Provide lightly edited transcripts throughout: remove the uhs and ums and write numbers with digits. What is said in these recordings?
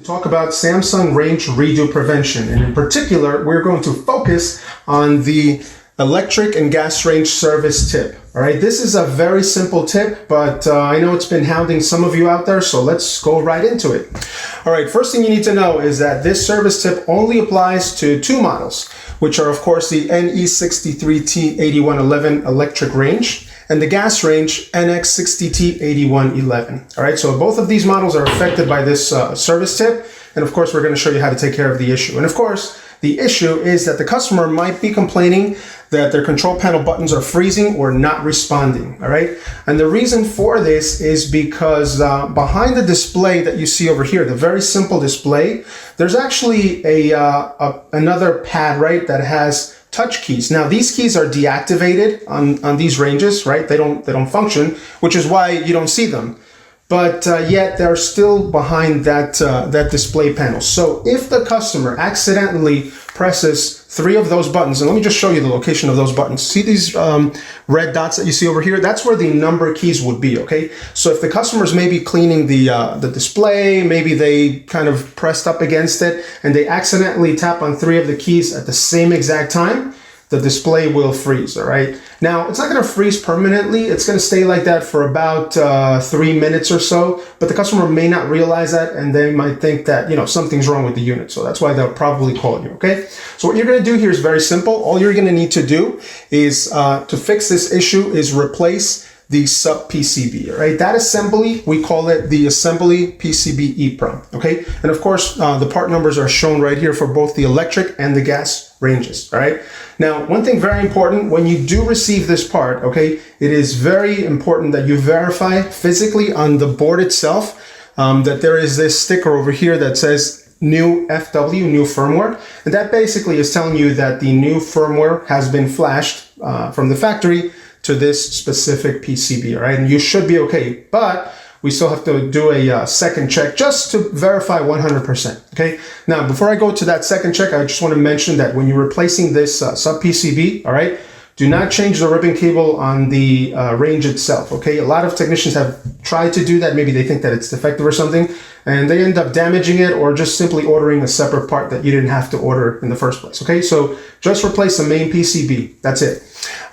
Talk about Samsung range redo prevention, and in particular we're going to focus on the electric and gas range service tip. All right, this is a very simple tip, but I know it's been hounding some of you out there, so let's go right into it. All right, first thing you need to know is that this service tip only applies to two models, which are of course the NE63T8111 electric range and the gas range NX60T8111. All right, so both of these models are affected by this service tip, and of course we're going to show you how to take care of the issue. And of course, the issue is that the customer might be complaining that their control panel buttons are freezing or not responding, all right? And the reason for this is because behind the display that you see over here, the very simple display, there's actually another pad, right, that has touch keys. Now these keys are deactivated on these ranges, right? They don't function, which is why you don't see them. But yet they're still behind that display panel. So if the customer accidentally presses three of those buttons, and let me just show you the location of those buttons. See these red dots that you see over here? That's where the number keys would be, okay? So if the customer's maybe cleaning the display, maybe they kind of pressed up against it, and they accidentally tap on three of the keys at the same exact time, the display will freeze, all right? Now, it's not gonna freeze permanently. It's gonna stay like that for about 3 minutes or so, but the customer may not realize that, and they might think that, something's wrong with the unit. So that's why they'll probably call you, okay? So what you're gonna do here is very simple. All you're gonna need to do is, to fix this issue, is replace the sub PCB, all right? That assembly, we call it the assembly PCB EEPROM, okay? And of course, the part numbers are shown right here for both the electric and the gas ranges, all right? Now, one thing very important, when you do receive this part, okay, it is very important that you verify physically on the board itself that there is this sticker over here that says new FW, new firmware. And that basically is telling you that the new firmware has been flashed from the factory to this specific PCB, all right? And you should be okay, but we still have to do a second check just to verify 100%, okay? Now, before I go to that second check, I just want to mention that when you're replacing this sub PCB, all right, do not change the ribbon cable on the range itself, okay? A lot of technicians have tried to do that. Maybe they think that it's defective or something, and they end up damaging it or just simply ordering a separate part that you didn't have to order in the first place, okay? So just replace the main PCB, that's it.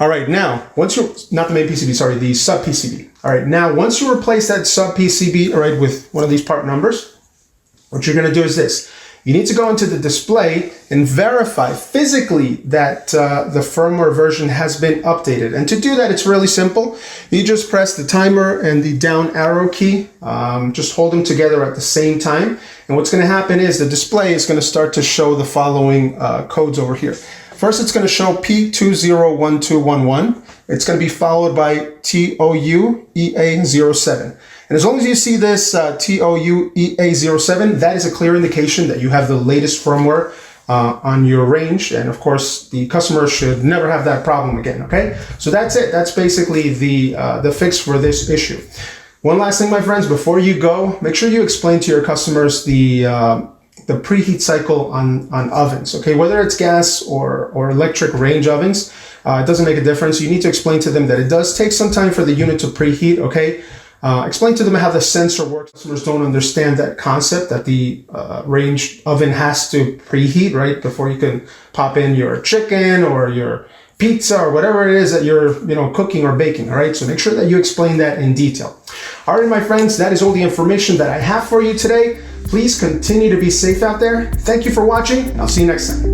All right, now, once you're, not the main PCB, sorry, the sub PCB. All right, now, once you replace that sub PCB, all right, with one of these part numbers, what you're gonna do is this. You need to go into the display and verify physically that the firmware version has been updated. And to do that, it's really simple. You just press the timer and the down arrow key, just hold them together at the same time. And what's gonna happen is the display is gonna start to show the following codes over here. First, it's going to show P201211. It's going to be followed by TOUEA07. And as long as you see this TOUEA07, that is a clear indication that you have the latest firmware on your range. And of course, the customer should never have that problem again, okay? So that's it. That's basically the fix for this issue. One last thing, my friends, before you go, make sure you explain to your customers the preheat cycle on ovens, okay? Whether it's gas or electric range ovens, it doesn't make a difference. You need to explain to them that it does take some time for the unit to preheat, okay? Explain to them how the sensor works. Customers don't understand that concept that the range oven has to preheat, right? Before you can pop in your chicken or your pizza or whatever it is that you're cooking or baking, all right? So make sure that you explain that in detail. All right, my friends, that is all the information that I have for you today. Please continue to be safe out there. Thank you for watching. I'll see you next time.